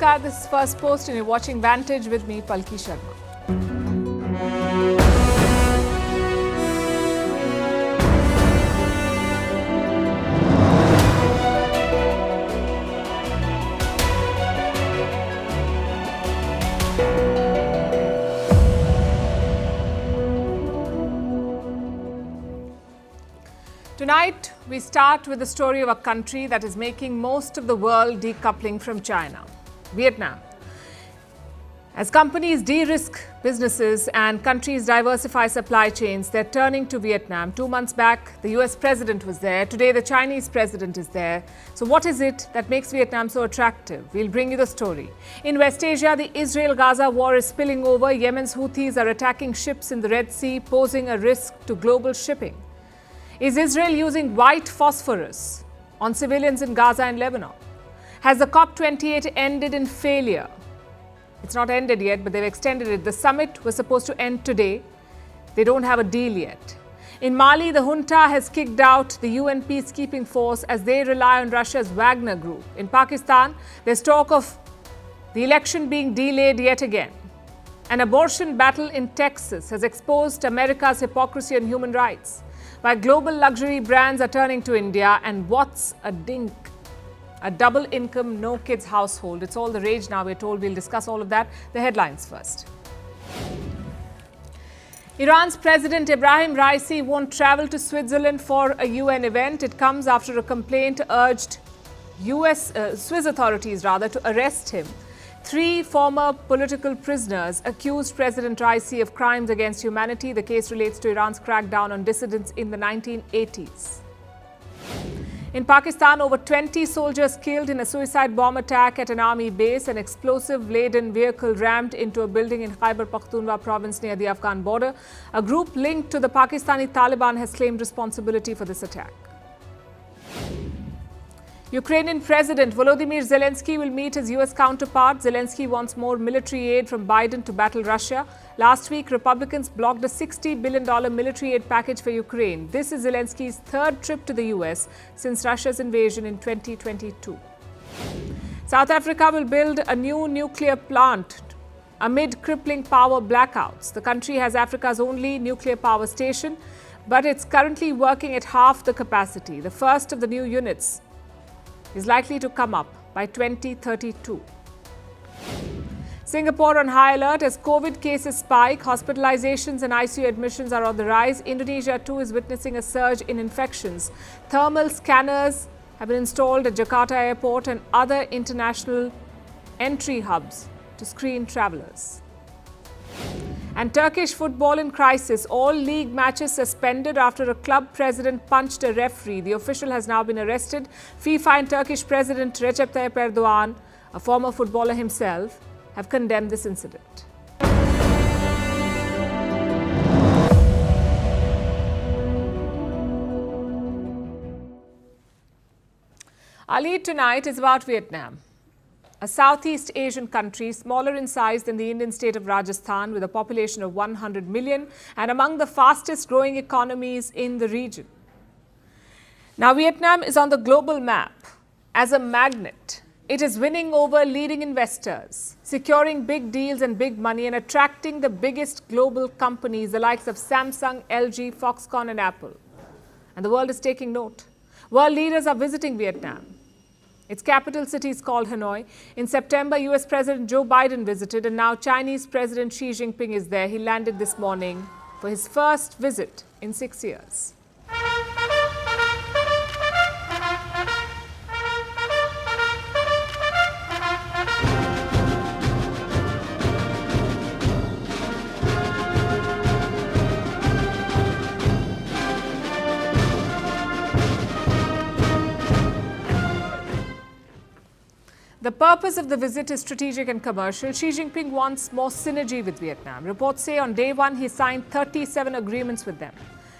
Namaskar, this is Firstpost and you're watching Vantage with me, Palki Sharma. Tonight, we start with the story of a country that is making most of the world decoupling from China, Vietnam. As companies de-risk businesses and countries diversify supply chains, they're turning to Vietnam. 2 months back, the US president was there. Today, the Chinese president is there. So what is it that makes Vietnam so attractive? We'll bring you the story. In West Asia, the Israel-Gaza war is spilling over. Yemen's Houthis are attacking ships in the Red Sea, posing a risk to global shipping. Is Israel using white phosphorus on civilians in Gaza and Lebanon? Has the COP28 ended in failure? It's not ended yet, but they've extended it. The summit was supposed to end today. They don't have a deal yet. In Mali, the junta has kicked out the UN peacekeeping force as they rely on Russia's Wagner group. In Pakistan, there's talk of the election being delayed yet again. An abortion battle in Texas has exposed America's hypocrisy on human rights. Why global luxury brands are turning to India, and what's a dink? A double income, no kids household. It's all the rage now, we're told. We'll discuss all of that. The headlines first. Iran's President Ebrahim Raisi won't travel to Switzerland for a UN event. It comes after a complaint urged Swiss authorities to arrest him. 3 former political prisoners accused President Raisi of crimes against humanity. The case relates to Iran's crackdown on dissidents in the 1980s. In Pakistan, over 20 soldiers killed in a suicide bomb attack at an army base. An explosive-laden vehicle rammed into a building in Khyber Pakhtunkhwa province near the Afghan border. A group linked to the Pakistani Taliban has claimed responsibility for this attack. Ukrainian President Volodymyr Zelensky will meet his US counterpart. Zelensky wants more military aid from Biden to battle Russia. Last week, Republicans blocked a $60 billion military aid package for Ukraine. This is Zelensky's 3rd trip to the US since Russia's invasion in 2022. South Africa will build a new nuclear plant amid crippling power blackouts. The country has Africa's only nuclear power station, but it's currently working at half the capacity. The first of the new units is likely to come up by 2032. Singapore on high alert as COVID cases spike. Hospitalizations and ICU admissions are on the rise. Indonesia too is witnessing a surge in infections. Thermal scanners have been installed at Jakarta Airport and other international entry hubs to screen travelers. And Turkish football in crisis. All league matches suspended after a club president punched a referee. The official has now been arrested. FIFA and Turkish President Recep Tayyip Erdogan, a former footballer himself, have condemned this incident. Our lead tonight is about Vietnam, a Southeast Asian country smaller in size than the Indian state of Rajasthan, with a population of 100 million and among the fastest growing economies in the region. Now, Vietnam is on the global map as a magnet. It is winning over leading investors, securing big deals and big money, and attracting the biggest global companies, the likes of Samsung, LG, Foxconn, and Apple. And the world is taking note. World leaders are visiting Vietnam. Its capital city is called Hanoi. In September, US President Joe Biden visited, and now Chinese President Xi Jinping is there. He landed this morning for his first visit in 6 years. The purpose of the visit is strategic and commercial. Xi Jinping wants more synergy with Vietnam. Reports say on day 1, he signed 37 agreements with them.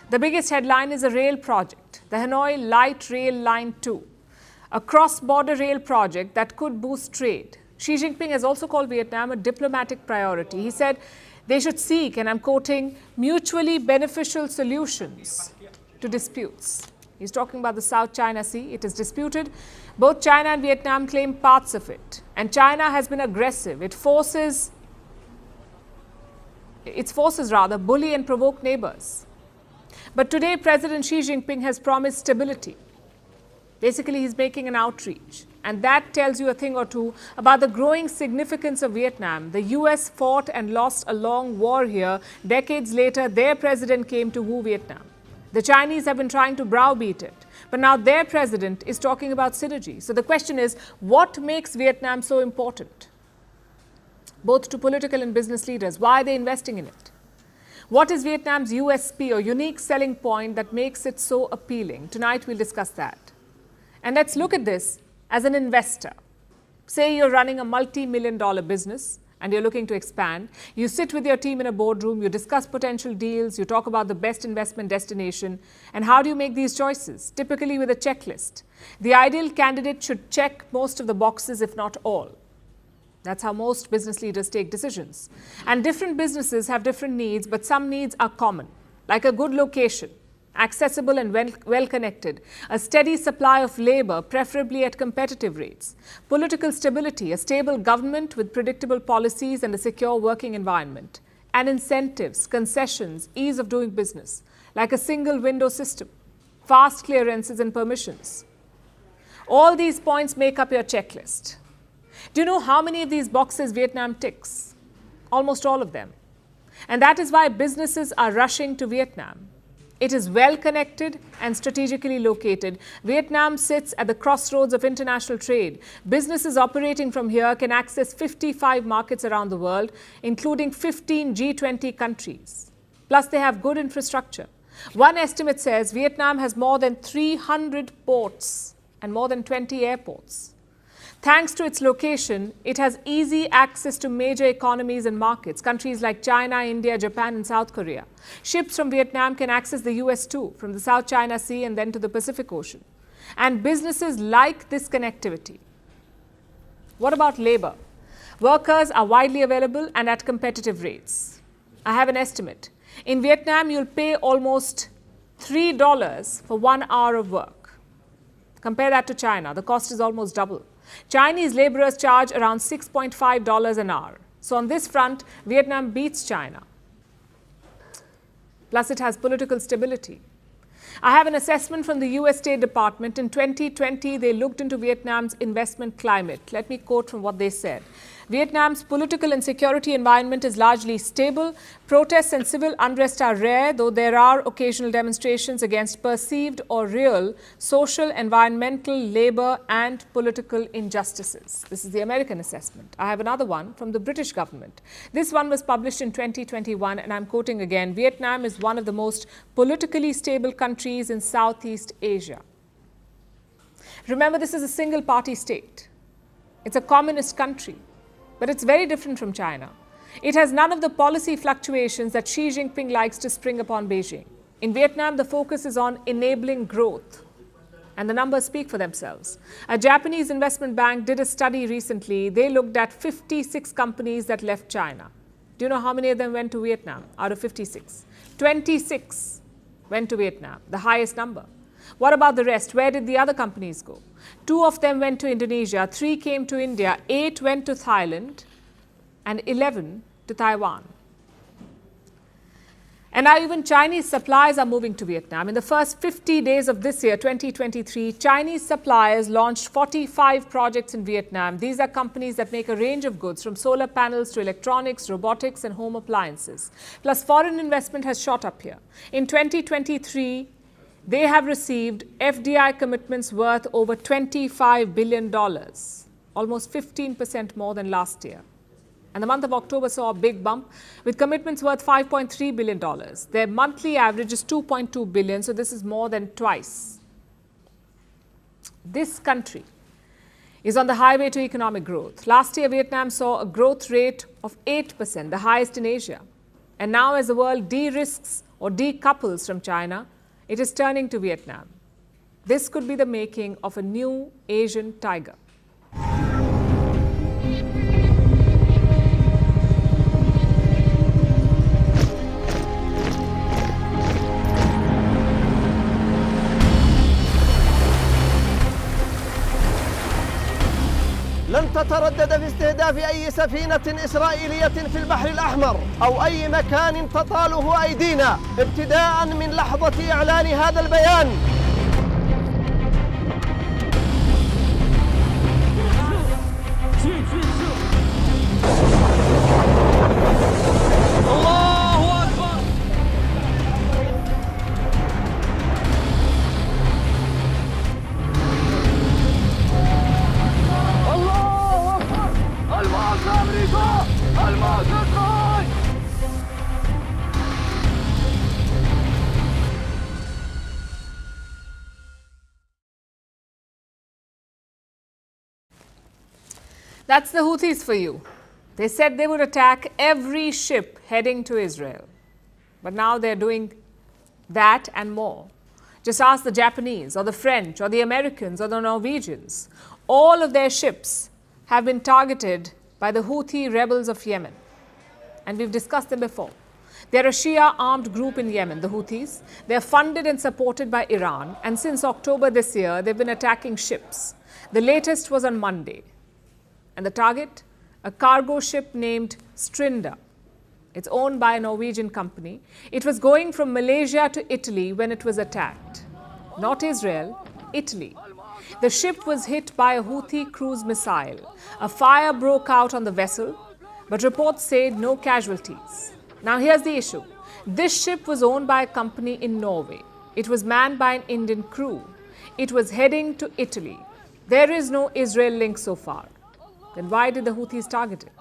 The biggest headline is a rail project, the Hanoi Light Rail Line 2, a cross-border rail project that could boost trade. Xi Jinping has also called Vietnam a diplomatic priority. He said they should seek, and I'm quoting, mutually beneficial solutions to disputes. He's talking about the South China Sea. It is disputed. Both China and Vietnam claim parts of it. And China has been aggressive. Its forces bully and provoke neighbors. But today, President Xi Jinping has promised stability. Basically, he's making an outreach. And that tells you a thing or two about the growing significance of Vietnam. The US fought and lost a long war here. Decades later, their president came to woo Vietnam. The Chinese have been trying to browbeat it. But now their president is talking about synergy. So the question is, what makes Vietnam so important? Both to political and business leaders. Why are they investing in it? What is Vietnam's USP or unique selling point that makes it so appealing? Tonight we'll discuss that. And let's look at this as an investor. Say you're running a multi-million-dollar business and you're looking to expand. You sit with your team in a boardroom, you discuss potential deals, you talk about the best investment destination. And how do you make these choices? Typically with a checklist. The ideal candidate should check most of the boxes, if not all. That's how most business leaders take decisions. And different businesses have different needs, but some needs are common, like a good location, accessible and well-connected, a steady supply of labor, preferably at competitive rates, political stability, a stable government with predictable policies and a secure working environment, and incentives, concessions, ease of doing business, like a single window system, fast clearances and permissions. All these points make up your checklist. Do you know how many of these boxes Vietnam ticks? Almost all of them. And that is why businesses are rushing to Vietnam. It is well connected and strategically located. Vietnam sits at the crossroads of international trade. Businesses operating from here can access 55 markets around the world, including 15 G20 countries. Plus, they have good infrastructure. One estimate says Vietnam has more than 300 ports and more than 20 airports. Thanks to its location, it has easy access to major economies and markets, countries like China, India, Japan, and South Korea. Ships from Vietnam can access the US too, from the South China Sea and then to the Pacific Ocean. And businesses like this connectivity. What about labor? Workers are widely available and at competitive rates. I have an estimate. In Vietnam, you'll pay almost $3 for 1 hour of work. Compare that to China. The cost is almost double. Chinese laborers charge around $6.5 an hour. So on this front, Vietnam beats China. Plus, it has political stability. I have an assessment from the US State Department. In 2020, they looked into Vietnam's investment climate. Let me quote from what they said. Vietnam's political and security environment is largely stable. Protests and civil unrest are rare, though there are occasional demonstrations against perceived or real social, environmental, labor, and political injustices. This is the American assessment. I have another one from the British government. This one was published in 2021, and I'm quoting again. Vietnam is one of the most politically stable countries in Southeast Asia. Remember, this is a single-party state. It's a communist country. But it's very different from China. It has none of the policy fluctuations that Xi Jinping likes to spring upon Beijing. In Vietnam, the focus is on enabling growth. And the numbers speak for themselves. A Japanese investment bank did a study recently. They looked at 56 companies that left China. Do you know how many of them went to Vietnam out of 56? 26 went to Vietnam, the highest number. What about the rest? Where did the other companies go? 2 of them went to Indonesia, 3 came to India, 8 went to Thailand, and 11 to Taiwan. And now even Chinese suppliers are moving to Vietnam. In the first 50 days of this year, 2023, Chinese suppliers launched 45 projects in Vietnam. These are companies that make a range of goods, from solar panels to electronics, robotics, and home appliances. Plus, foreign investment has shot up here. In 2023, they have received FDI commitments worth over $25 billion, almost 15% more than last year. And the month of October saw a big bump with commitments worth $5.3 billion. Their monthly average is $2.2 billion, so this is more than twice. This country is on the highway to economic growth. Last year, Vietnam saw a growth rate of 8%, the highest in Asia. And now, as the world de-risks or decouples from China, it is turning to Vietnam. This could be the making of a new Asian tiger. تتردد في استهداف أي سفينة إسرائيلية في البحر الأحمر أو أي مكان تطاله أيدينا ابتداء من لحظة إعلان هذا البيان. That's the Houthis for you. They said they would attack every ship heading to Israel. But now they're doing that and more. Just ask the Japanese or the French or the Americans or the Norwegians. All of their ships have been targeted by the Houthi rebels of Yemen. And we've discussed them before. They're a Shia armed group in Yemen, the Houthis. They're funded and supported by Iran. And since October this year, they've been attacking ships. The latest was on Monday. And the target? A cargo ship named Strinda. It's owned by a Norwegian company. It was going from Malaysia to Italy when it was attacked. Not Israel, Italy. The ship was hit by a Houthi cruise missile. A fire broke out on the vessel, but reports say no casualties. Now here's the issue. This ship was owned by a company in Norway. It was manned by an Indian crew. It was heading to Italy. There is no Israel link so far. Then why did the Houthis target it?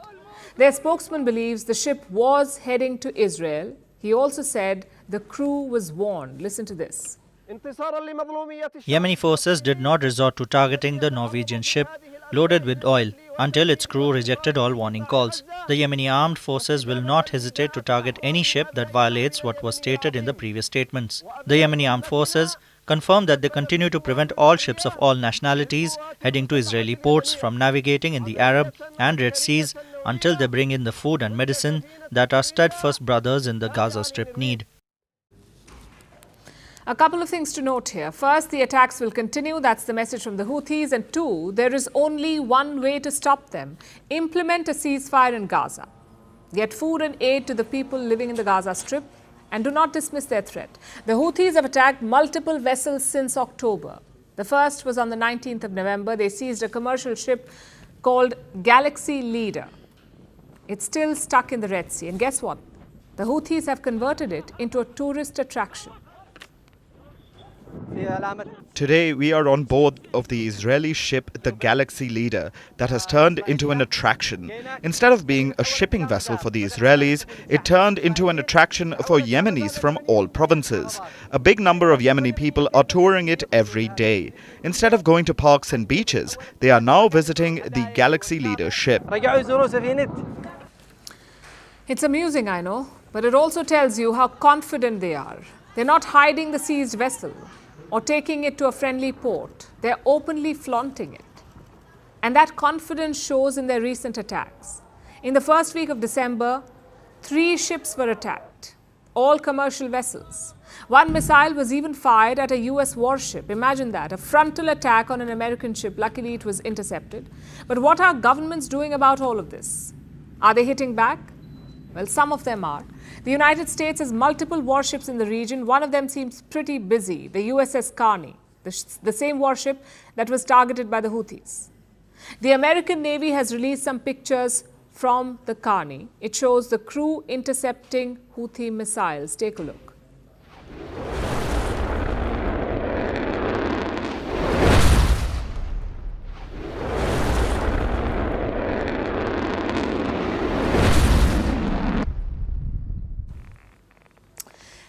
Their spokesman believes the ship was heading to Israel. He also said the crew was warned. Listen to this. Yemeni forces did not resort to targeting the Norwegian ship loaded with oil until its crew rejected all warning calls. The Yemeni armed forces will not hesitate to target any ship that violates what was stated in the previous statements. The Yemeni armed forces confirmed that they continue to prevent all ships of all nationalities heading to Israeli ports from navigating in the Arab and Red Seas until they bring in the food and medicine that our steadfast brothers in the Gaza Strip need. A couple of things to note here. First, the attacks will continue. That's the message from the Houthis. And two, there is only one way to stop them. Implement a ceasefire in Gaza. Get food and aid to the people living in the Gaza Strip. And do not dismiss their threat. The Houthis have attacked multiple vessels since October. The first was on the 19th of November. They seized a commercial ship called Galaxy Leader. It's still stuck in the Red Sea. And guess what? The Houthis have converted it into a tourist attraction. Today we are on board of the Israeli ship the Galaxy Leader that has turned into an attraction. Instead of being a shipping vessel for the Israelis, it turned into an attraction for Yemenis from all provinces. A big number of Yemeni people are touring it every day. Instead of going to parks and beaches, they are now visiting the Galaxy Leader ship. It's amusing, I know, but it also tells you how confident they are. They're not hiding the seized vessel or taking it to a friendly port. They're openly flaunting it. And that confidence shows in their recent attacks. In the first week of December, 3 ships were attacked, all commercial vessels. One missile was even fired at a US warship. Imagine that, a frontal attack on an American ship. Luckily, it was intercepted. But what are governments doing about all of this? Are they hitting back? Well, some of them are. The United States has multiple warships in the region. One of them seems pretty busy, the USS Carney, the same warship that was targeted by the Houthis. The American Navy has released some pictures from the Carney. It shows the crew intercepting Houthi missiles. Take a look.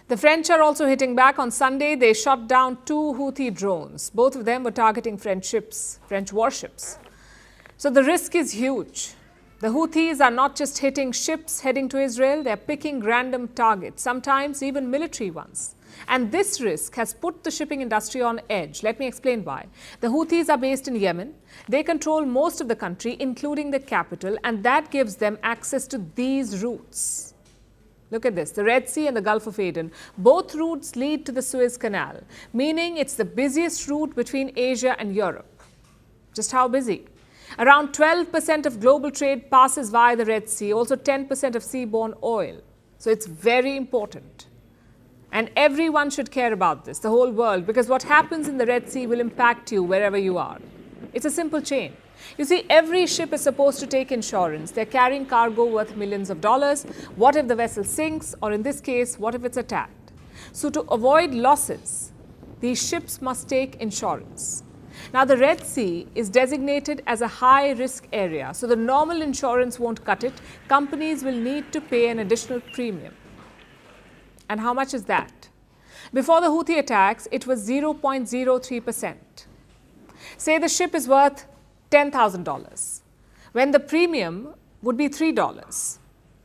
The French are also hitting back. On Sunday, they shot down 2 Houthi drones. Both of them were targeting French warships. So the risk is huge. The Houthis are not just hitting ships heading to Israel, they're picking random targets, sometimes even military ones. And this risk has put the shipping industry on edge. Let me explain why. The Houthis are based in Yemen. They control most of the country, including the capital, and that gives them access to these routes. Look at this, the Red Sea and the Gulf of Aden. Both routes lead to the Suez Canal, meaning it's the busiest route between Asia and Europe. Just how busy? Around 12% of global trade passes via the Red Sea, also 10% of seaborne oil. So it's very important. And everyone should care about this, the whole world, because what happens in the Red Sea will impact you wherever you are. It's a simple chain. You see, every ship is supposed to take insurance. They're carrying cargo worth millions of dollars. What if the vessel sinks, or in this case, what if it's attacked? So to avoid losses, these ships must take insurance. Now, the Red Sea is designated as a high-risk area, so the normal insurance won't cut it. Companies will need to pay an additional premium. And how much is that? Before the Houthi attacks, it was 0.03%. Say the ship is worth $10,000, when the premium would be $3,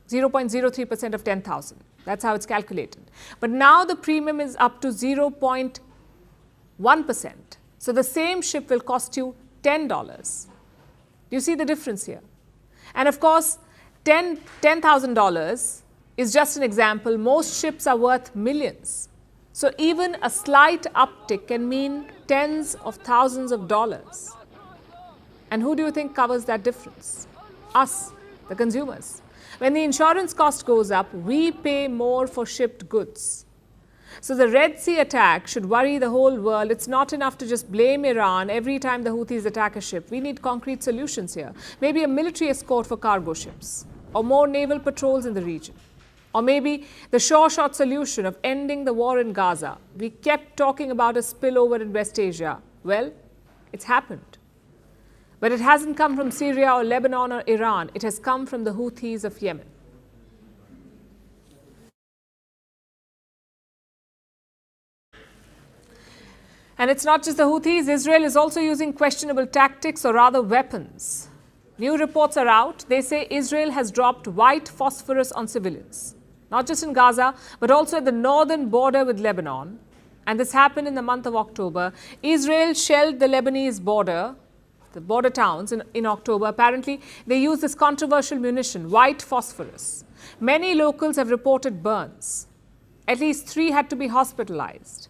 0.03% of 10,000. That's how it's calculated. But now the premium is up to 0.1%. So the same ship will cost you $10. Do you see the difference here? And of course, $10,000 is just an example. Most ships are worth millions. So even a slight uptick can mean tens of thousands of dollars. And who do you think covers that difference? Us, the consumers. When the insurance cost goes up, we pay more for shipped goods. So the Red Sea attack should worry the whole world. It's not enough to just blame Iran every time the Houthis attack a ship. We need concrete solutions here. Maybe a military escort for cargo ships, or more naval patrols in the region. Or maybe the sure-shot solution of ending the war in Gaza. We kept talking about a spillover in West Asia. Well, it's happened. But it hasn't come from Syria or Lebanon or Iran. It has come from the Houthis of Yemen. And it's not just the Houthis. Israel is also using questionable tactics, or rather weapons. New reports are out. They say Israel has dropped white phosphorus on civilians, not just in Gaza, but also at the northern border with Lebanon. And this happened in the month of October. Israel shelled the Lebanese border, the border towns in October. Apparently, they used this controversial munition, white phosphorus. Many locals have reported burns. At least 3 had to be hospitalized.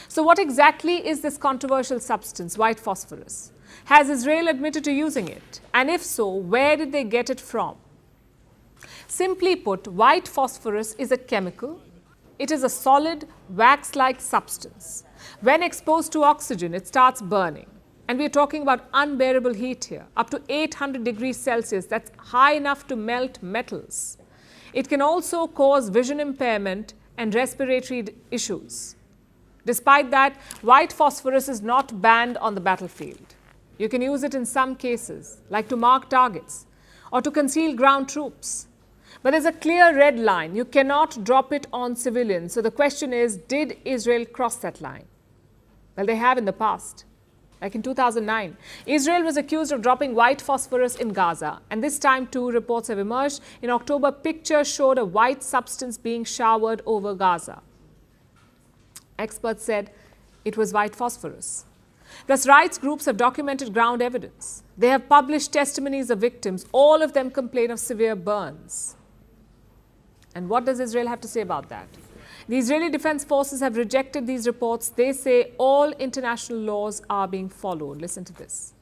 So what exactly is this controversial substance, white phosphorus? Has Israel admitted to using it? And if so, where did they get it from? Simply put, white phosphorus is a chemical. It is a solid, wax-like substance. When exposed to oxygen, it starts burning. And we are talking about unbearable heat here, up to 800 degrees Celsius. That's high enough to melt metals. It can also cause vision impairment and respiratory issues. Despite that, white phosphorus is not banned on the battlefield. You can use it in some cases, like to mark targets or to conceal ground troops. But there's a clear red line. You cannot drop it on civilians. So the question is, did Israel cross that line? Well, they have in the past. Like in 2009, Israel was accused of dropping white phosphorus in Gaza. And this time, too, reports have emerged. In October, pictures showed a white substance being showered over Gaza. Experts said it was white phosphorus. Plus, rights groups have documented ground evidence. They have published testimonies of victims. All of them complain of severe burns. And what does Israel have to say about that? The Israeli Defense Forces have rejected these reports. They say all international laws are being followed. Listen to this.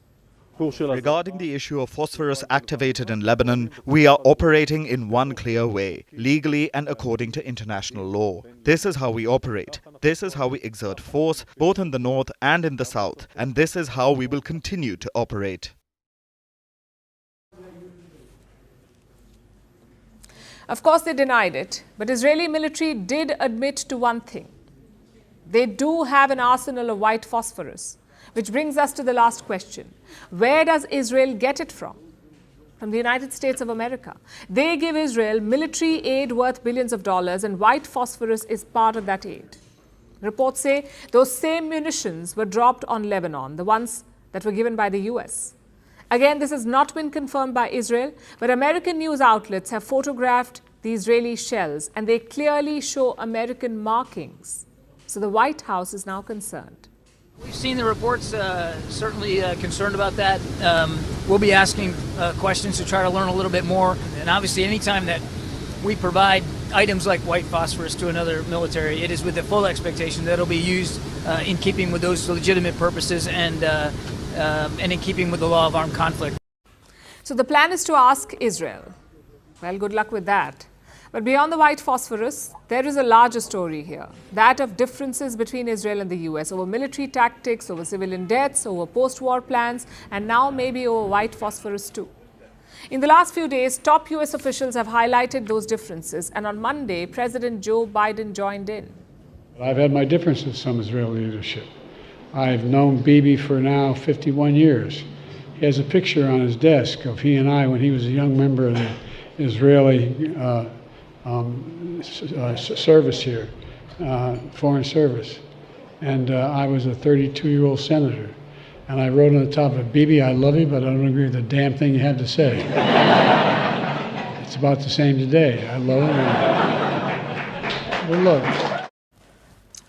Regarding the issue of phosphorus activated in Lebanon, we are operating in one clear way, legally and according to international law. This is how we operate. This is how we exert force, both in the north and in the south. And this is how we will continue to operate. Of course, they denied it, but Israeli military did admit to one thing. They do have an arsenal of white phosphorus, which brings us to the last question. Where does Israel get it from? From the United States of America. They give Israel military aid worth billions of dollars, and white phosphorus is part of that aid. Reports say those same munitions were dropped on Lebanon, the ones that were given by the US. Again, this has not been confirmed by Israel, but American news outlets have photographed the Israeli shells, and they clearly show American markings. So the White House is now concerned. We've seen the reports, certainly concerned about that. We'll be asking questions to try to learn a little bit more. And obviously, anytime that we provide items like white phosphorus to another military, it is with the full expectation that it'll be used in keeping with those legitimate purposes and in keeping with the law of armed conflict. So the plan is to ask Israel. Well, good luck with that. But beyond the white phosphorus, there is a larger story here, that of differences between Israel and the US over military tactics, over civilian deaths, over post-war plans, and now maybe over white phosphorus too. In the last few days, top US officials have highlighted those differences, and on Monday, President Joe Biden joined in. I've had my differences with some Israeli leadership. I've known Bibi for now 51 years. He has a picture on his desk of he and I when he was a young member of the Israeli service here, foreign service. And I was a 32-year-old senator. And I wrote on the top of it, Bibi, I love you, but I don't agree with the damn thing you had to say. It's about the same today. I love him. But look.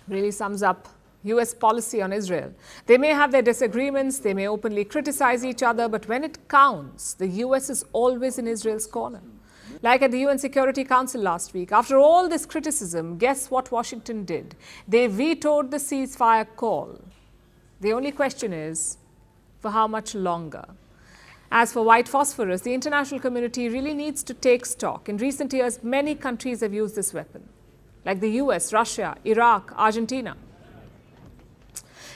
Really sums up US policy on Israel. They may have their disagreements, they may openly criticize each other, but when it counts, the US is always in Israel's corner. Like at the UN Security Council last week, after all this criticism, guess what Washington did? They vetoed the ceasefire call. The only question is, for how much longer? As for white phosphorus, the international community really needs to take stock. In recent years, many countries have used this weapon, like the US, Russia, Iraq, Argentina.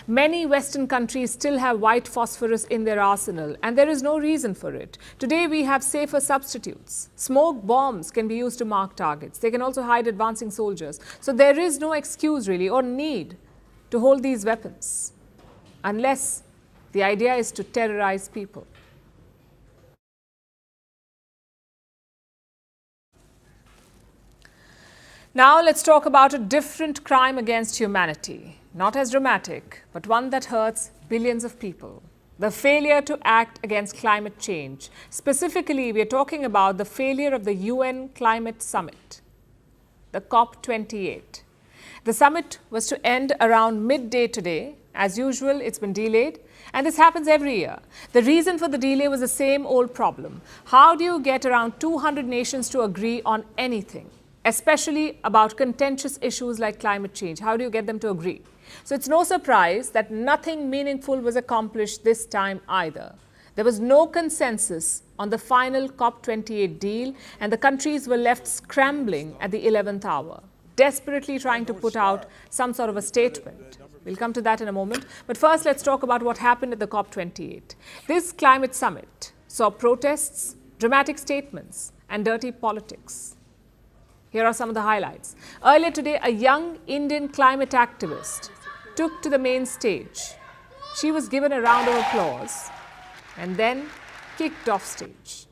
Many Western countries still have white phosphorus in their arsenal, and there is no reason for it. Today, we have safer substitutes. Smoke bombs can be used to mark targets. They can also hide advancing soldiers. So there is no excuse, really, or need to hold these weapons, unless the idea is to terrorize people. Now let's talk about a different crime against humanity. Not as dramatic, but one that hurts billions of people. The failure to act against climate change. Specifically, we are talking about the failure of the UN Climate Summit, the COP28. The summit was to end around midday today. As usual, it's been delayed, and this happens every year. The reason for the delay was the same old problem. How do you get around 200 nations to agree on anything, especially about contentious issues like climate change? How do you get them to agree? So it's no surprise that nothing meaningful was accomplished this time either. There was no consensus on the final COP28 deal, and the countries were left scrambling at the 11th hour, desperately trying to put out some sort of a statement. We'll come to that in a moment. But first, let's talk about what happened at the COP28. This climate summit saw protests, dramatic statements, and dirty politics. Here are some of the highlights. Earlier today, a young Indian climate activist took to the main stage. She was given a round of applause and then kicked off stage.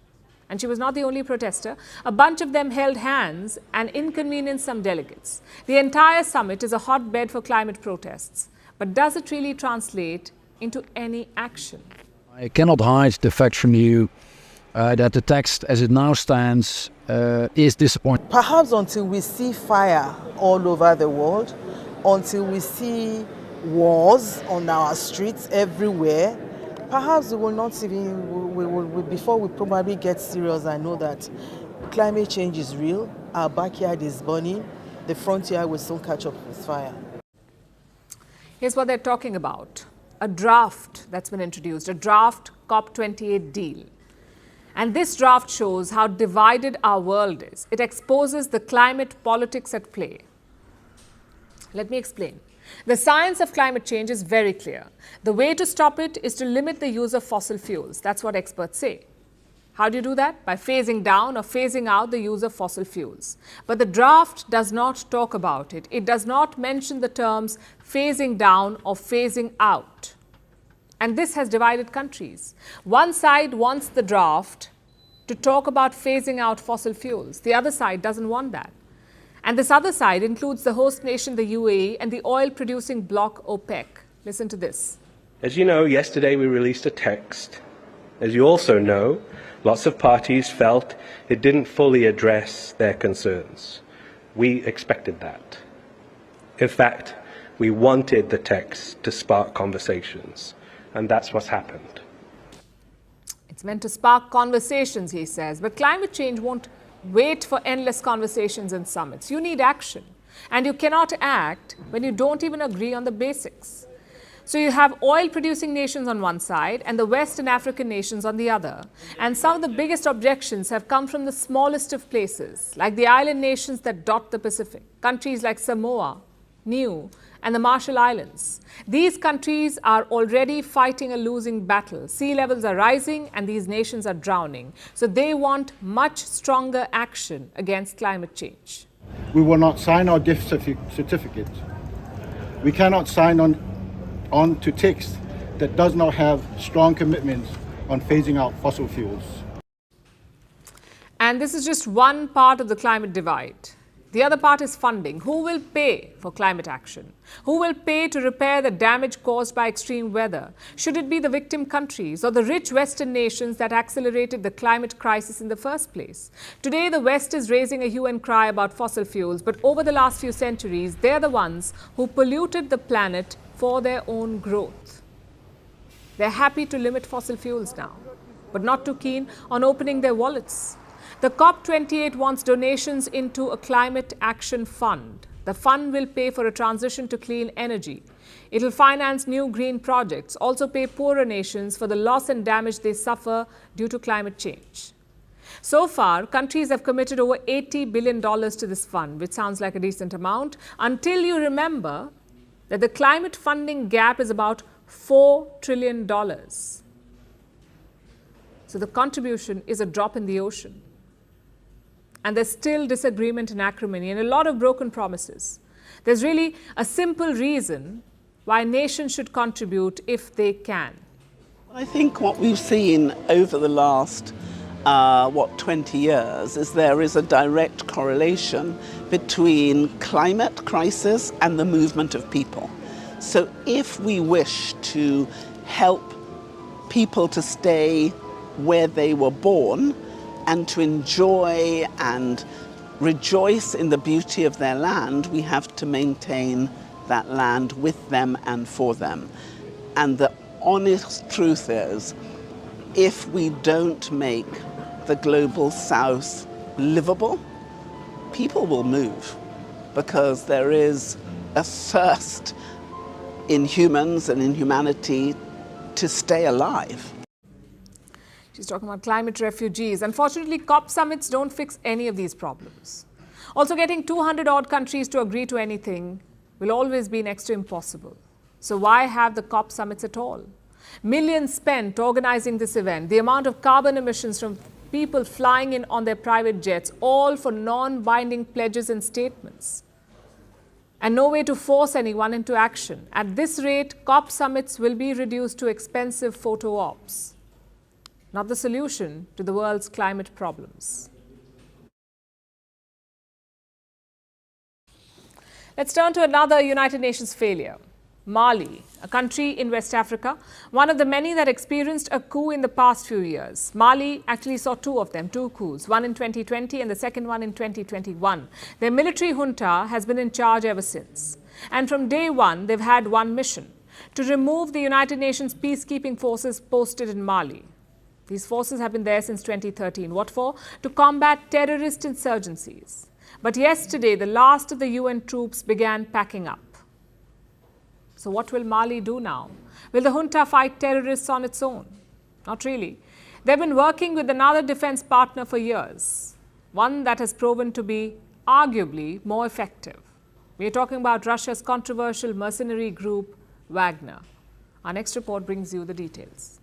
And she was not the only protester. A bunch of them held hands and inconvenienced some delegates. The entire summit is a hotbed for climate protests. But does it really translate into any action? I cannot hide the fact from you that the text as it now stands is disappointing. Perhaps until we see fire all over the world, until we see wars on our streets everywhere, perhaps we will not even, before we probably get serious and know that climate change is real, our backyard is burning, the frontier will soon catch up with fire. Here's what they're talking about. A draft that's been introduced, a draft COP28 deal. And this draft shows how divided our world is. It exposes the climate politics at play. Let me explain. The science of climate change is very clear. The way to stop it is to limit the use of fossil fuels. That's what experts say. How do you do that? By phasing down or phasing out the use of fossil fuels. But the draft does not talk about it. It does not mention the terms phasing down or phasing out. And this has divided countries. One side wants the draft to talk about phasing out fossil fuels. The other side doesn't want that. And this other side includes the host nation, the UAE, and the oil-producing bloc OPEC. Listen to this. As you know, yesterday we released a text. As you also know, lots of parties felt it didn't fully address their concerns. We expected that. In fact, we wanted the text to spark conversations, and that's what's happened. It's meant to spark conversations, he says, but climate change won't wait for endless conversations and summits. You need action, and you cannot act when you don't even agree on the basics. So you have oil-producing nations on one side and the West and African nations on the other. And some of the biggest objections have come from the smallest of places, like the island nations that dot the Pacific, countries like Samoa, Niue, and the Marshall Islands. These countries are already fighting a losing battle. Sea levels are rising and these nations are drowning. So they want much stronger action against climate change. We will not sign our gift certificate. We cannot sign on to text that does not have strong commitments on phasing out fossil fuels. And this is just one part of the climate divide. The other part is funding. Who will pay for climate action? Who will pay to repair the damage caused by extreme weather? Should it be the victim countries or the rich Western nations that accelerated the climate crisis in the first place? Today, the West is raising a hue and cry about fossil fuels, but over the last few centuries, they're the ones who polluted the planet for their own growth. They're happy to limit fossil fuels now, but not too keen on opening their wallets. The COP28 wants donations into a climate action fund. The fund will pay for a transition to clean energy. It will finance new green projects, also pay poorer nations for the loss and damage they suffer due to climate change. So far, countries have committed over $80 billion to this fund, which sounds like a decent amount, until you remember that the climate funding gap is about $4 trillion. So the contribution is a drop in the ocean. And there's still disagreement and acrimony and a lot of broken promises. There's really a simple reason why nations should contribute if they can. I think what we've seen over the last 20 years is there is a direct correlation between climate crisis and the movement of people. So if we wish to help people to stay where they were born and to enjoy and rejoice in the beauty of their land, we have to maintain that land with them and for them. And the honest truth is, if we don't make the global south livable, people will move, because there is a thirst in humans and in humanity to stay alive. She's talking about climate refugees. Unfortunately, COP summits don't fix any of these problems. Also, getting 200-odd countries to agree to anything will always be next to impossible. So why have the COP summits at all? Millions spent organizing this event, the amount of carbon emissions from people flying in on their private jets, all for non-binding pledges and statements. And no way to force anyone into action. At this rate, COP summits will be reduced to expensive photo ops. Not the solution to the world's climate problems. Let's turn to another United Nations failure. Mali, a country in West Africa, one of the many that experienced a coup in the past few years. Mali actually saw two of them, two coups, one in 2020 and the second one in 2021. Their military junta has been in charge ever since. And from day one, they've had one mission: to remove the United Nations peacekeeping forces posted in Mali. These forces have been there since 2013. What for? To combat terrorist insurgencies. But yesterday, the last of the UN troops began packing up. So what will Mali do now? Will the junta fight terrorists on its own? Not really. They've been working with another defense partner for years, one that has proven to be arguably more effective. We are talking about Russia's controversial mercenary group, Wagner. Our next report brings you the details.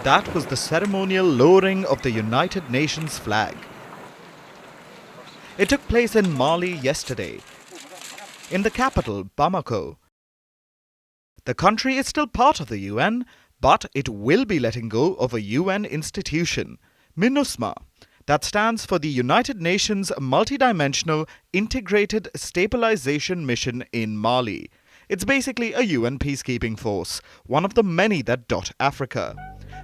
That was the ceremonial lowering of the United Nations flag. It took place in Mali yesterday, in the capital, Bamako. The country is still part of the UN, but it will be letting go of a UN institution, MINUSMA, that stands for the United Nations Multidimensional Integrated Stabilization Mission in Mali. It's basically a UN peacekeeping force, one of the many that dot Africa.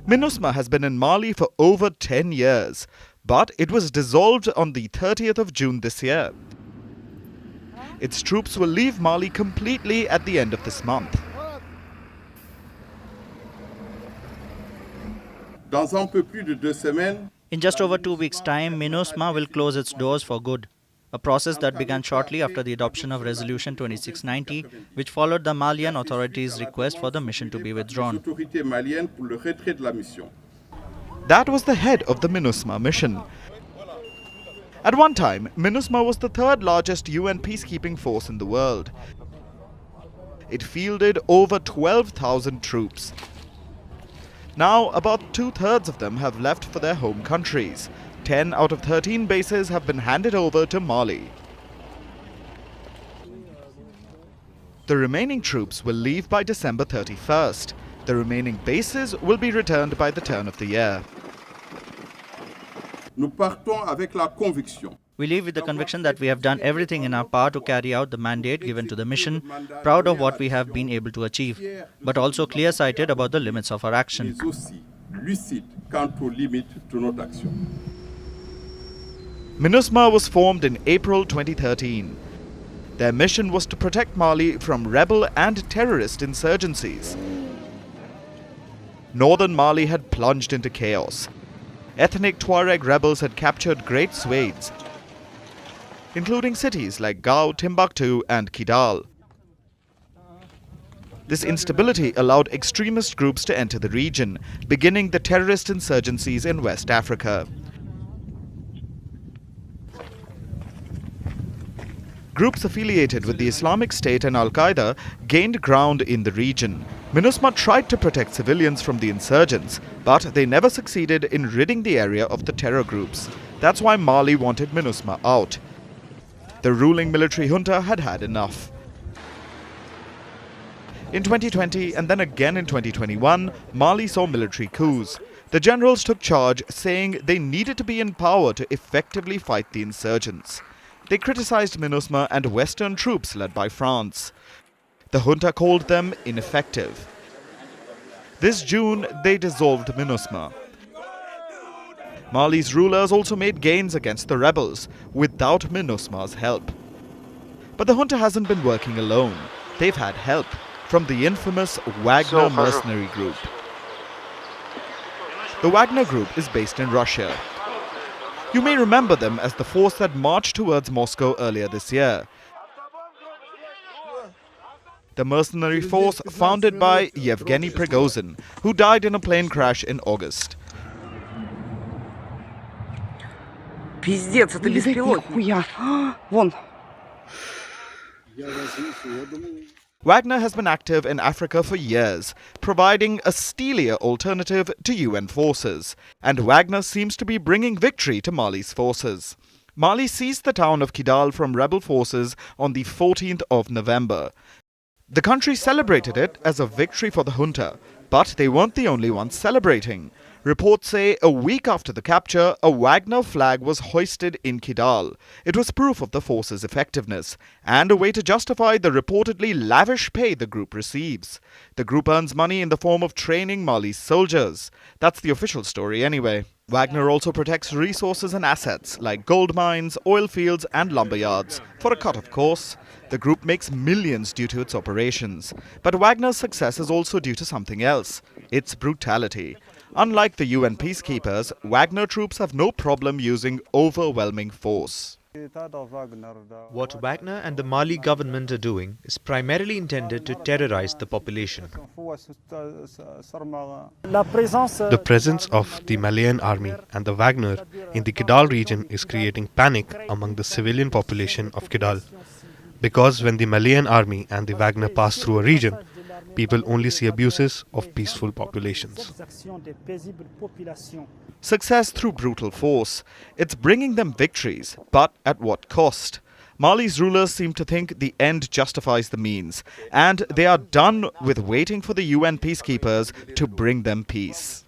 MINUSMA has been in Mali for over 10 years, but it was dissolved on the 30th of June this year. Its troops will leave Mali completely at the end of this month. Dans un peu plus de 2 semaines, In just over 2 weeks' time, MINUSMA will close its doors for good, a process that began shortly after the adoption of Resolution 2690, which followed the Malian authorities' request for the mission to be withdrawn. autorités maliennes pour le retrait de la mission. That was the head of the MINUSMA mission. At one time, MINUSMA was the third largest UN peacekeeping force in the world. It fielded over 12,000 troops. Now, about 2/3 of them have left for their home countries. 10 out of 13 bases have been handed over to Mali. The remaining troops will leave by December 31st. The remaining bases will be returned by the turn of the year. Nous partons avec la conviction. We leave with the conviction that we have done everything in our power to carry out the mandate given to the mission, proud of what we have been able to achieve, but also clear-sighted about the limits of our action. Mais aussi lucide quant aux limites de notre action. MINUSMA was formed in April 2013. Their mission was to protect Mali from rebel and terrorist insurgencies. Northern Mali had plunged into chaos. Ethnic Tuareg rebels had captured great swathes, including cities like Gao, Timbuktu and Kidal. This instability allowed extremist groups to enter the region, beginning the terrorist insurgencies in West Africa. Groups affiliated with the Islamic State and Al-Qaeda gained ground in the region. MINUSMA tried to protect civilians from the insurgents, but they never succeeded in ridding the area of the terror groups. That's why Mali wanted MINUSMA out. The ruling military junta had had enough. In 2020 and then again in 2021, Mali saw military coups. The generals took charge, saying they needed to be in power to effectively fight the insurgents. They criticized MINUSMA and Western troops led by France. The junta called them ineffective. This June, they dissolved MINUSMA. Mali's rulers also made gains against the rebels, without MINUSMA's help. But the junta hasn't been working alone. They've had help from the infamous Wagner mercenary group. The Wagner group is based in Russia. You may remember them as the force that marched towards Moscow earlier this year. The mercenary force founded by Yevgeny Prigozhin, who died in a plane crash in August. Пиздец, это беспилотник. Вон. Wagner has been active in Africa for years, providing a steelier alternative to UN forces, and Wagner seems to be bringing victory to Mali's forces. Mali seized the town of Kidal from rebel forces on the 14th of November. The country celebrated it as a victory for the junta, but they weren't the only ones celebrating. Reports say a week after the capture, a Wagner flag was hoisted in Kidal. It was proof of the force's effectiveness, and a way to justify the reportedly lavish pay the group receives. The group earns money in the form of training Mali's soldiers. That's the official story anyway. Wagner also protects resources and assets like gold mines, oil fields and lumberyards, for a cut of course. The group makes millions due to its operations. But Wagner's success is also due to something else: its brutality. Unlike the UN peacekeepers, Wagner troops have no problem using overwhelming force. What Wagner and the Mali government are doing is primarily intended to terrorize the population. The presence of the Malian army and the Wagner in the Kidal region is creating panic among the civilian population of Kidal. Because when the Malian army and the Wagner pass through a region, people only see abuses of peaceful populations. Success through brutal force. It's bringing them victories, but at what cost? Mali's rulers seem to think the end justifies the means, and they are done with waiting for the UN peacekeepers to bring them peace.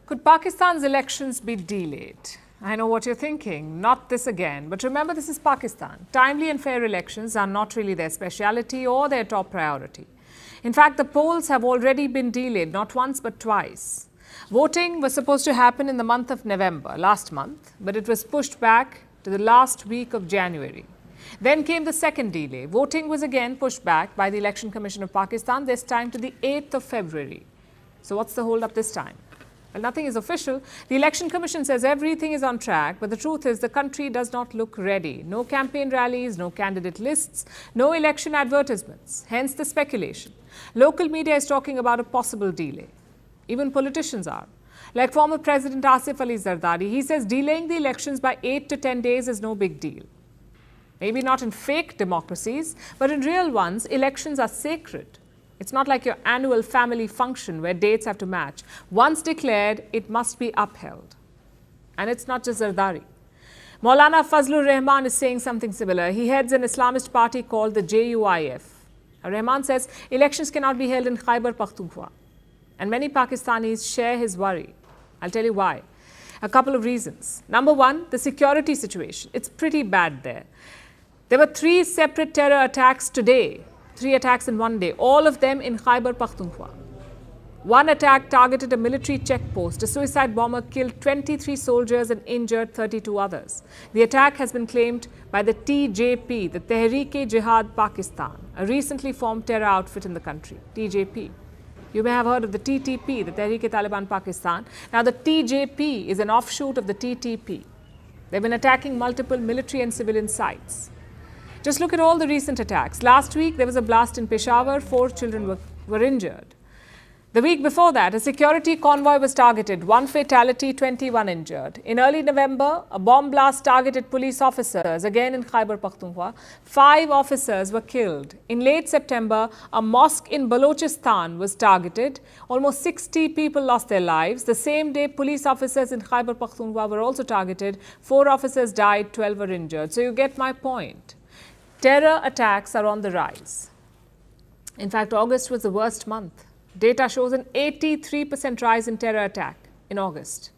Could Pakistan's elections be delayed? I know what you're thinking, not this again. But remember, this is Pakistan. Timely and fair elections are not really their speciality or their top priority. In fact, the polls have already been delayed, not once but twice. Voting was supposed to happen in the month of November, last month, but it was pushed back to the last week of January. Then came the second delay. Voting was again pushed back by the Election Commission of Pakistan, this time to the 8th of February. So what's the hold up this time? Well, nothing is official. The Election Commission says everything is on track, but the truth is the country does not look ready. No campaign rallies, no candidate lists, no election advertisements. Hence the speculation. Local media is talking about a possible delay. Even politicians are. Like former President Asif Ali Zardari, he says delaying the elections by 8 to 10 days is no big deal. Maybe not in fake democracies, but in real ones, elections are sacred. It's not like your annual family function where dates have to match. Once declared, it must be upheld. And it's not just Zardari. Maulana Fazlur Rahman is saying something similar. He heads an Islamist party called the JUIF. Rahman says elections cannot be held in Khyber Pakhtunkhwa. And many Pakistanis share his worry. I'll tell you why. A couple of reasons. Number one, the security situation. It's pretty bad there. There were 3 separate terror attacks today. 3 attacks in one day, all of them in Khyber Pakhtunkhwa. One attack targeted a military checkpost. A suicide bomber killed 23 soldiers and injured 32 others. The attack has been claimed by the TJP, the Tehreek-e-Jihad Pakistan, a recently formed terror outfit in the country, TJP. You may have heard of the TTP, the Tehreek-e-Taliban Pakistan. Now the TJP is an offshoot of the TTP. They've been attacking multiple military and civilian sites. Just look at all the recent attacks. Last week, there was a blast in Peshawar. 4 children were injured. The week before that, a security convoy was targeted. 1 fatality, 21 injured. In early November, a bomb blast targeted police officers, again in Khyber Pakhtunkhwa. 5 officers were killed. In late September, a mosque in Balochistan was targeted. Almost 60 people lost their lives. The same day, police officers in Khyber Pakhtunkhwa were also targeted. 4 officers died, 12 were injured. So you get my point. Terror attacks are on the rise. In fact, August was the worst month. Data shows an 83% rise in terror attack in August.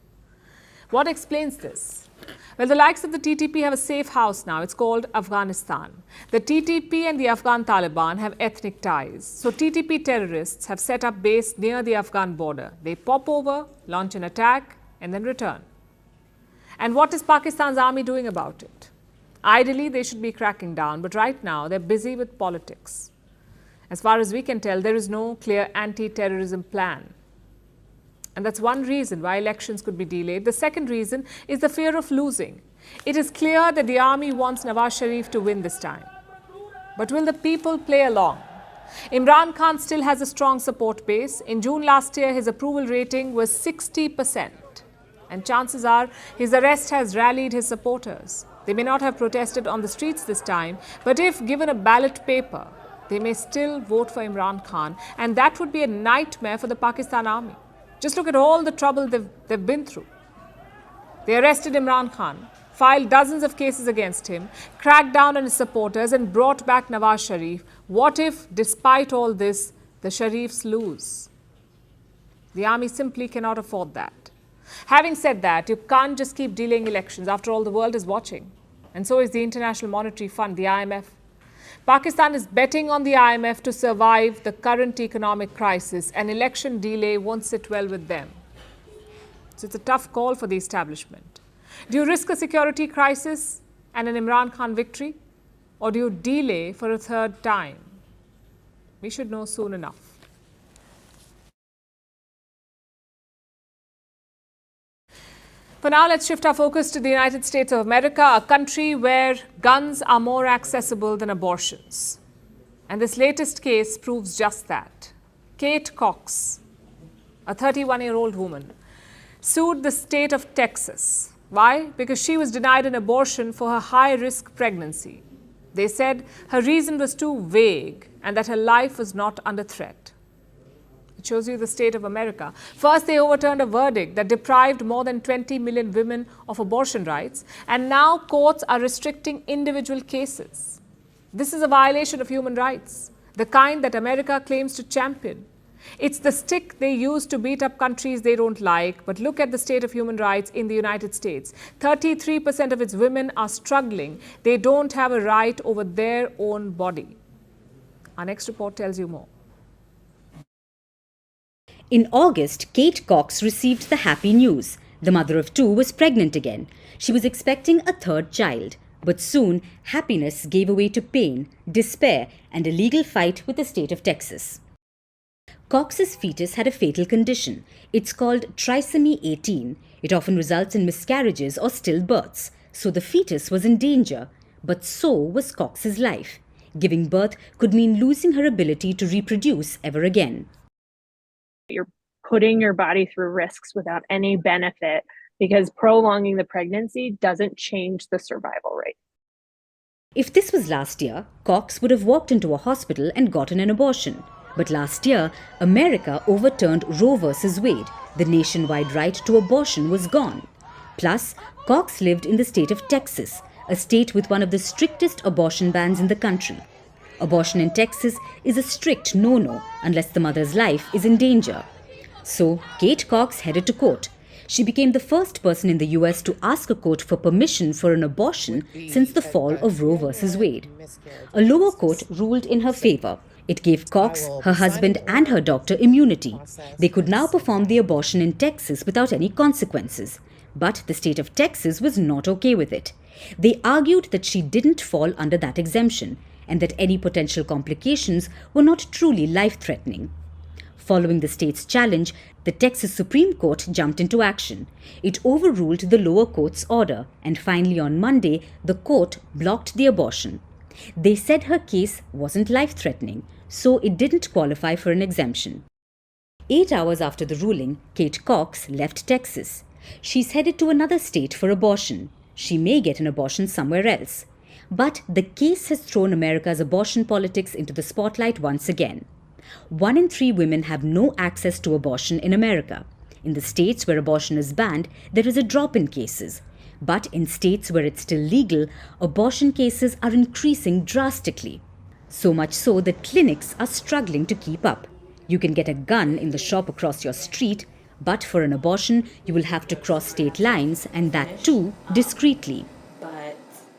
What explains this? Well, the likes of the TTP have a safe house now. It's called Afghanistan. The TTP and the Afghan Taliban have ethnic ties. So TTP terrorists have set up base near the Afghan border. They pop over, launch an attack, and then return. And what is Pakistan's army doing about it? Ideally, they should be cracking down, but right now they're busy with politics. As far as we can tell, there is no clear anti-terrorism plan. And that's one reason why elections could be delayed. The second reason is the fear of losing. It is clear that the army wants Nawaz Sharif to win this time. But will the people play along? Imran Khan still has a strong support base. In June last year, his approval rating was 60%. And chances are his arrest has rallied his supporters. They may not have protested on the streets this time, but if given a ballot paper, they may still vote for Imran Khan, and that would be a nightmare for the Pakistan army. Just look at all the trouble they've been through. They arrested Imran Khan, filed dozens of cases against him, cracked down on his supporters, and brought back Nawaz Sharif. What if, despite all this, the Sharifs lose? The army simply cannot afford that. Having said that, you can't just keep delaying elections. After all, the world is watching. And so is the International Monetary Fund, the IMF. Pakistan is betting on the IMF to survive the current economic crisis. An election delay won't sit well with them. So it's a tough call for the establishment. Do you risk a security crisis and an Imran Khan victory? Or do you delay for a third time? We should know soon enough. For now, let's shift our focus to the United States of America, a country where guns are more accessible than abortions. And this latest case proves just that. Kate Cox, a 31-year-old woman, sued the state of Texas. Why? Because she was denied an abortion for her high-risk pregnancy. They said her reason was too vague and that her life was not under threat. It shows you the state of America. First, they overturned a verdict that deprived more than 20 million women of abortion rights, and now courts are restricting individual cases. This is a violation of human rights, the kind that America claims to champion. It's the stick they use to beat up countries they don't like, but look at the state of human rights in the United States. 33% of its women are struggling. They don't have a right over their own body. Our next report tells you more. In August, Kate Cox received the happy news. The mother of 2 was pregnant again. She was expecting a third child. But soon, happiness gave way to pain, despair, and a legal fight with the state of Texas. Cox's fetus had a fatal condition. It's called trisomy 18. It often results in miscarriages or stillbirths. So the fetus was in danger, but so was Cox's life. Giving birth could mean losing her ability to reproduce ever again. You're putting your body through risks without any benefit because prolonging the pregnancy doesn't change the survival rate. If this was last year, Cox would have walked into a hospital and gotten an abortion. But last year, America overturned Roe vs. Wade. The nationwide right to abortion was gone. Plus, Cox lived in the state of Texas, a state with one of the strictest abortion bans in the country. Abortion in Texas is a strict no-no unless the mother's life is in danger. So, Kate Cox headed to court. She became the first person in the US to ask a court for permission for an abortion since the fall of Roe vs. Wade. A lower court ruled in her favor. It gave Cox, her husband, and her doctor immunity. They could now perform the abortion in Texas without any consequences. But the state of Texas was not okay with it. They argued that she didn't fall under that exemption and that any potential complications were not truly life-threatening. Following the state's challenge, the Texas Supreme Court jumped into action. It overruled the lower court's order, and finally on Monday, the court blocked the abortion. They said her case wasn't life-threatening, so it didn't qualify for an exemption. 8 hours after the ruling, Kate Cox left Texas. She's headed to another state for abortion. She may get an abortion somewhere else. But the case has thrown America's abortion politics into the spotlight once again. 1 in 3 women have no access to abortion in America. In the states where abortion is banned, there is a drop in cases. But in states where it's still legal, abortion cases are increasing drastically. So much so that clinics are struggling to keep up. You can get a gun in the shop across your street, but for an abortion, you will have to cross state lines, and that too discreetly. But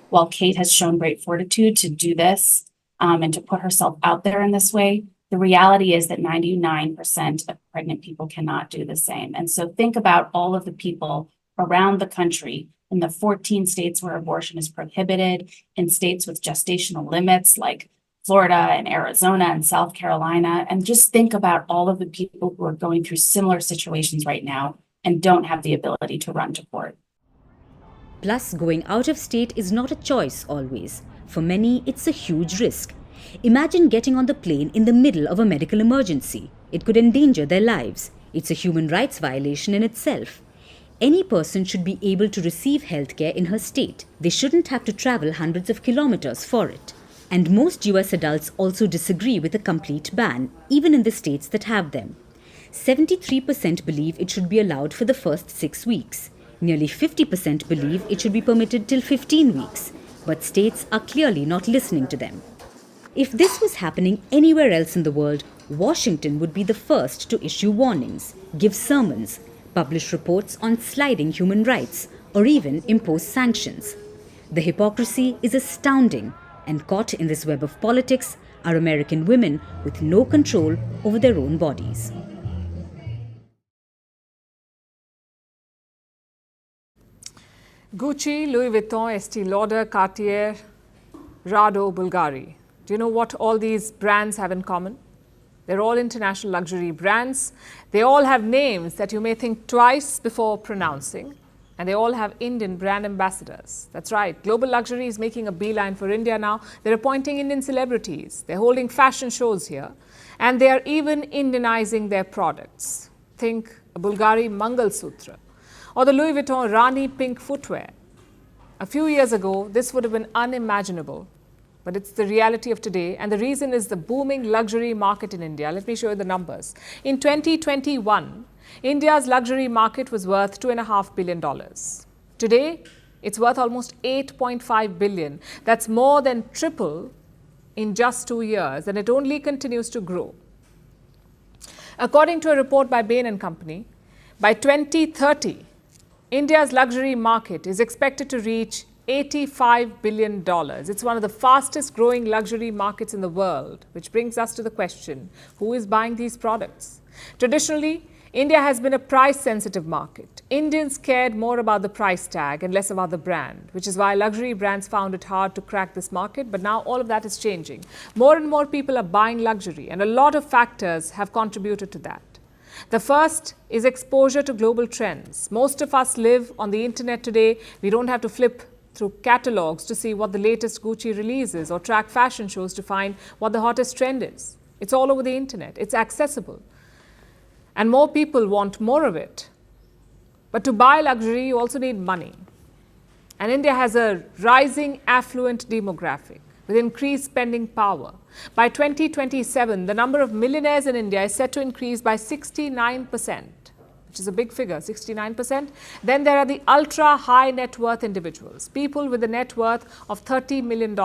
while Kate has shown great fortitude to do this and to put herself out there in this way, the reality is that 99% of pregnant people cannot do the same. And so think about all of the people around the country in the 14 states where abortion is prohibited, in states with gestational limits like Florida and Arizona and South Carolina, and just think about all of the people who are going through similar situations right now and don't have the ability to run to court. Plus, going out of state is not a choice always. For many, it's a huge risk. Imagine getting on the plane in the middle of a medical emergency. It could endanger their lives. It's a human rights violation in itself. Any person should be able to receive healthcare in her state. They shouldn't have to travel hundreds of kilometers for it. And most US adults also disagree with a complete ban, even in the states that have them. 73% believe it should be allowed for the first 6 weeks. Nearly 50% believe it should be permitted till 15 weeks. But states are clearly not listening to them. If this was happening anywhere else in the world, Washington would be the first to issue warnings, give sermons, publish reports on sliding human rights, or even impose sanctions. The hypocrisy is astounding, and caught in this web of politics are American women with no control over their own bodies. Gucci, Louis Vuitton, Estée Lauder, Cartier, Rado, Bulgari. Do you know what all these brands have in common? They're all international luxury brands. They all have names that you may think twice before pronouncing. And they all have Indian brand ambassadors. That's right. Global luxury is making a beeline for India now. They're appointing Indian celebrities. They're holding fashion shows here. And they are even Indianizing their products. Think a Bulgari Mangal Sutra or the Louis Vuitton Rani pink footwear. A few years ago, this would have been unimaginable. But it's the reality of today, and the reason is the booming luxury market in India. Let me show you the numbers. In 2021, India's luxury market was worth $2.5 billion. Today, it's worth almost $8.5 billion. That's more than triple in just 2 years, and it only continues to grow. According to a report by Bain & Company, by 2030, India's luxury market is expected to reach $85 billion. It's one of the fastest growing luxury markets in the world, which brings us to the question, who is buying these products? Traditionally, India has been a price-sensitive market. Indians cared more about the price tag and less about the brand, which is why luxury brands found it hard to crack this market. But now all of that is changing. More and more people are buying luxury, and a lot of factors have contributed to that. The first is exposure to global trends. Most of us live on the internet today. We don't have to flip through catalogs to see what the latest Gucci release is or track fashion shows to find what the hottest trend is. It's all over the internet. It's accessible. And more people want more of it. But to buy luxury, you also need money. And India has a rising affluent demographic with increased spending power. By 2027, the number of millionaires in India is set to increase by 69%, which is a big figure, 69%. Then there are the ultra high net worth individuals, people with a net worth of $30 million.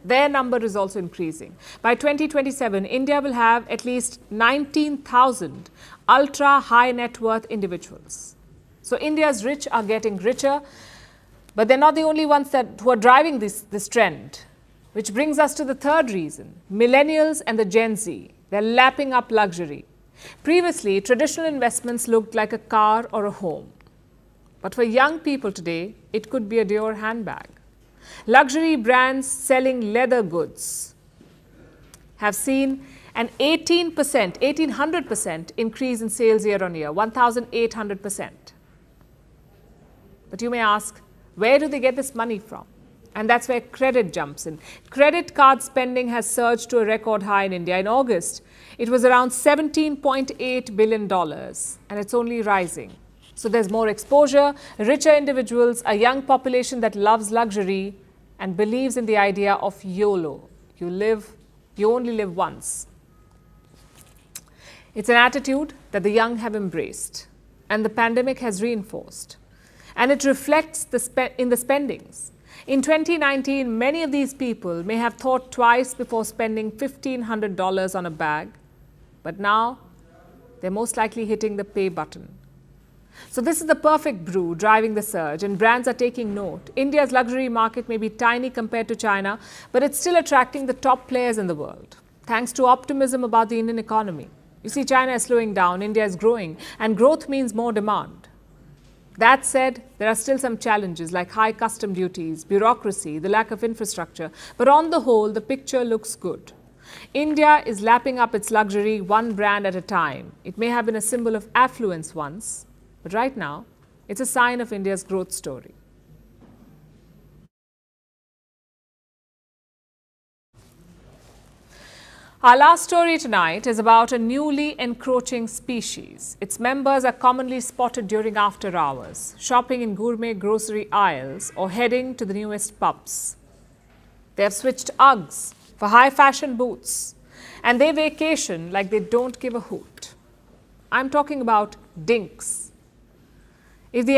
Their number is also increasing. By 2027, India will have at least 19,000 ultra high net worth individuals. So India's rich are getting richer, but they're not the only ones who are driving this trend, which brings us to the third reason. Millennials and the Gen Z, they're lapping up luxury. Previously, traditional investments looked like a car or a home. But for young people today, it could be a Dior handbag. Luxury brands selling leather goods have seen an 1,800% increase in sales year on year, 1,800%. But you may ask, where do they get this money from? And that's where credit jumps in. Credit card spending has surged to a record high in India. In August, it was around $17.8 billion, and it's only rising. So there's more exposure, richer individuals, a young population that loves luxury and believes in the idea of YOLO. You only live once. It's an attitude that the young have embraced, and the pandemic has reinforced. And it reflects in the spendings. In 2019, many of these people may have thought twice before spending $1,500 on a bag, but now they're most likely hitting the pay button. So this is the perfect brew driving the surge, and brands are taking note. India's luxury market may be tiny compared to China, but it's still attracting the top players in the world, thanks to optimism about the Indian economy. You see, China is slowing down, India is growing, and growth means more demand. That said, there are still some challenges like high custom duties, bureaucracy, the lack of infrastructure. But on the whole, the picture looks good. India is lapping up its luxury one brand at a time. It may have been a symbol of affluence once, but right now, it's a sign of India's growth story. Our last story tonight is about a newly encroaching species. Its members are commonly spotted during after hours, shopping in gourmet grocery aisles or heading to the newest pubs. They have switched Uggs for high fashion boots, and they vacation like they don't give a hoot. I'm talking about Dinks. If the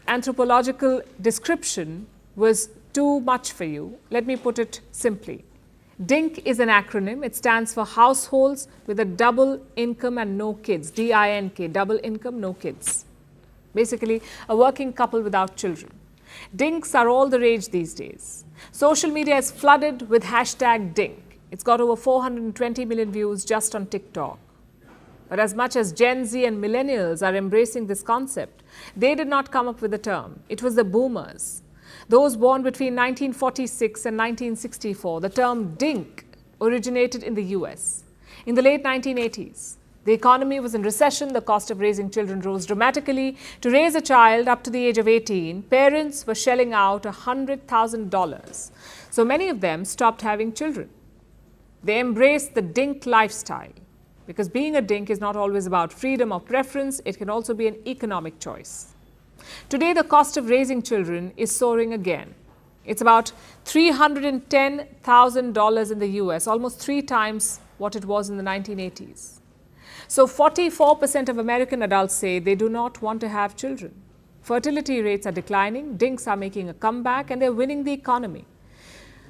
anthropological description was too much for you, let me put it simply. DINK is an acronym. It stands for Households with a Double Income and No Kids, D-I-N-K, double income, no kids. Basically, a working couple without children. DINKs are all the rage these days. Social media is flooded with hashtag DINK. It's got over 420 million views just on TikTok. But as much as Gen Z and millennials are embracing this concept, they did not come up with the term. It was the boomers. Those born between 1946 and 1964, the term DINK originated in the US. In the late 1980s, the economy was in recession, the cost of raising children rose dramatically. To raise a child up to the age of 18, parents were shelling out $100,000. So many of them stopped having children. They embraced the DINK lifestyle, because being a DINK is not always about freedom or preference, it can also be an economic choice. Today, the cost of raising children is soaring again. It's about $310,000 in the US, almost 3 times what it was in the 1980s. So 44% of American adults say they do not want to have children. Fertility rates are declining, DINKs are making a comeback, and they're winning the economy.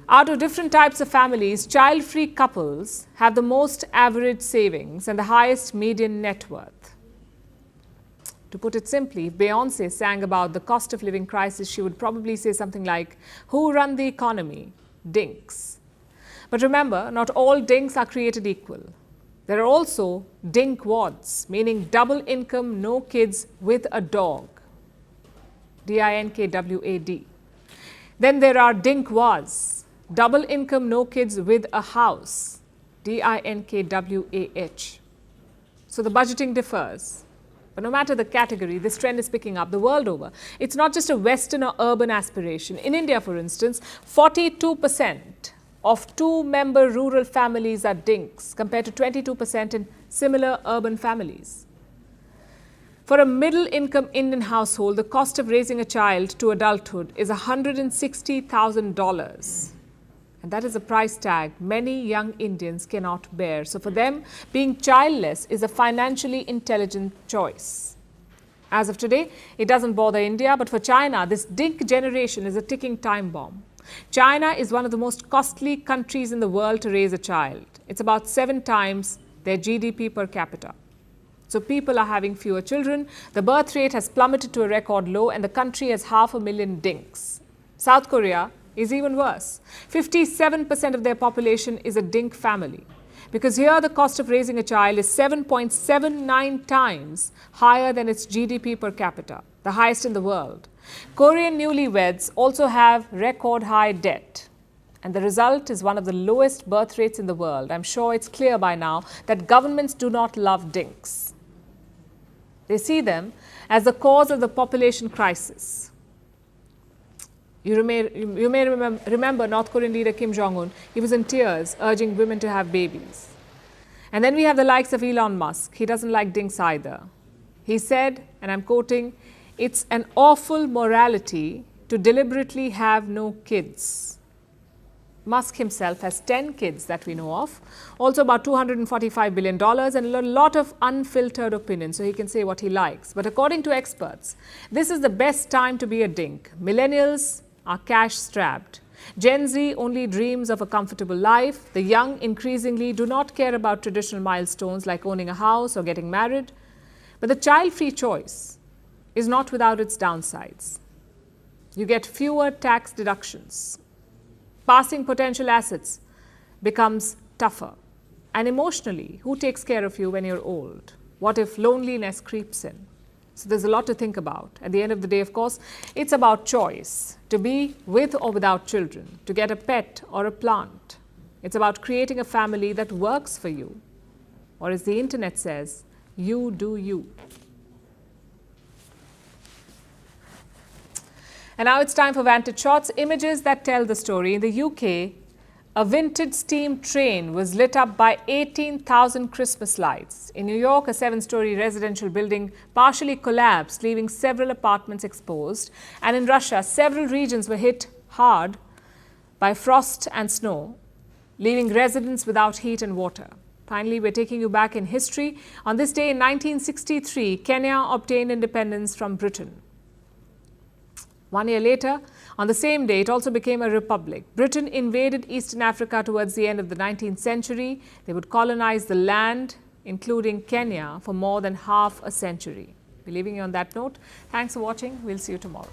Out of different types of families, child-free couples have the most average savings and the highest median net worth. To put it simply, if Beyoncé sang about the cost of living crisis, she would probably say something like, "Who run the economy? DINKs." But remember, not all DINKs are created equal. There are also dink wads, meaning double income, no kids with a dog. DINKWAD. Then there are dinkwas, double income, no kids with a house. DINKWAH. So the budgeting differs. But no matter the category, this trend is picking up the world over. It's not just a Western or urban aspiration. In India, for instance, 42% of two-member rural families are dinks, compared to 22% in similar urban families. For a middle-income Indian household, the cost of raising a child to adulthood is $160,000. And that is a price tag many young Indians cannot bear. So for them, being childless is a financially intelligent choice. As of today, it doesn't bother India, but for China, this dink generation is a ticking time bomb. China is one of the most costly countries in the world to raise a child. It's about 7 times their GDP per capita. So people are having fewer children, the birth rate has plummeted to a record low, and the country has 500,000 dinks. South Korea is even worse. 57% of their population is a dink family. Because here the cost of raising a child is 7.79 times higher than its GDP per capita, the highest in the world. Korean newlyweds also have record high debt. And the result is one of the lowest birth rates in the world. I'm sure it's clear by now that governments do not love dinks. They see them as the cause of the population crisis. You may remember North Korean leader Kim Jong-un. He was in tears urging women to have babies. And then we have the likes of Elon Musk. He doesn't like dinks either. He said, and I'm quoting, "It's an awful morality to deliberately have no kids." Musk himself has 10 kids that we know of, also about $245 billion, and a lot of unfiltered opinion, so he can say what he likes. But according to experts, this is the best time to be a dink. Millennials are cash-strapped. Gen Z only dreams of a comfortable life. The young increasingly do not care about traditional milestones like owning a house or getting married. But the child-free choice is not without its downsides. You get fewer tax deductions. Passing potential assets becomes tougher. And emotionally, who takes care of you when you're old? What if loneliness creeps in? So there's a lot to think about. At the end of the day, of course, it's about choice, to be with or without children, to get a pet or a plant. It's about creating a family that works for you. Or as the internet says, you do you. And now it's time for Vantage Shots, images that tell the story. In the UK, a vintage steam train was lit up by 18,000 Christmas lights. In New York, a 7-story residential building partially collapsed, leaving several apartments exposed. And in Russia, several regions were hit hard by frost and snow, leaving residents without heat and water. Finally, we're taking you back in history. On this day in 1963, Kenya obtained independence from Britain. 1 year later, on the same day, it also became a republic. Britain invaded Eastern Africa towards the end of the 19th century. They would colonize the land, including Kenya, for more than half a century. We're leaving you on that note. Thanks for watching. We'll see you tomorrow.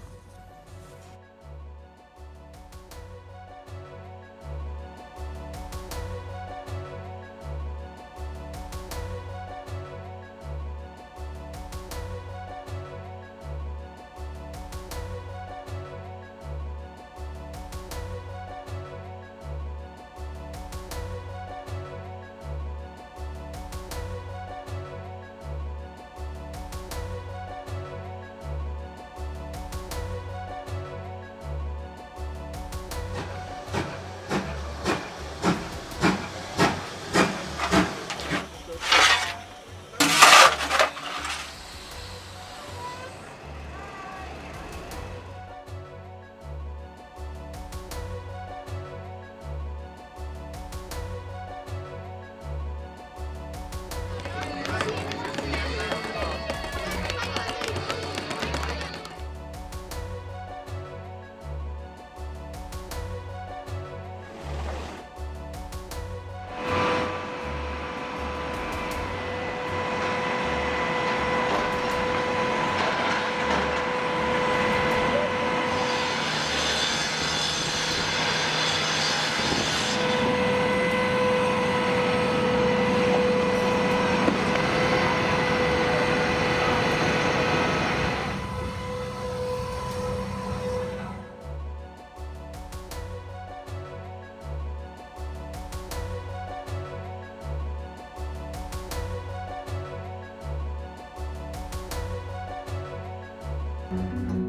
Namaskar.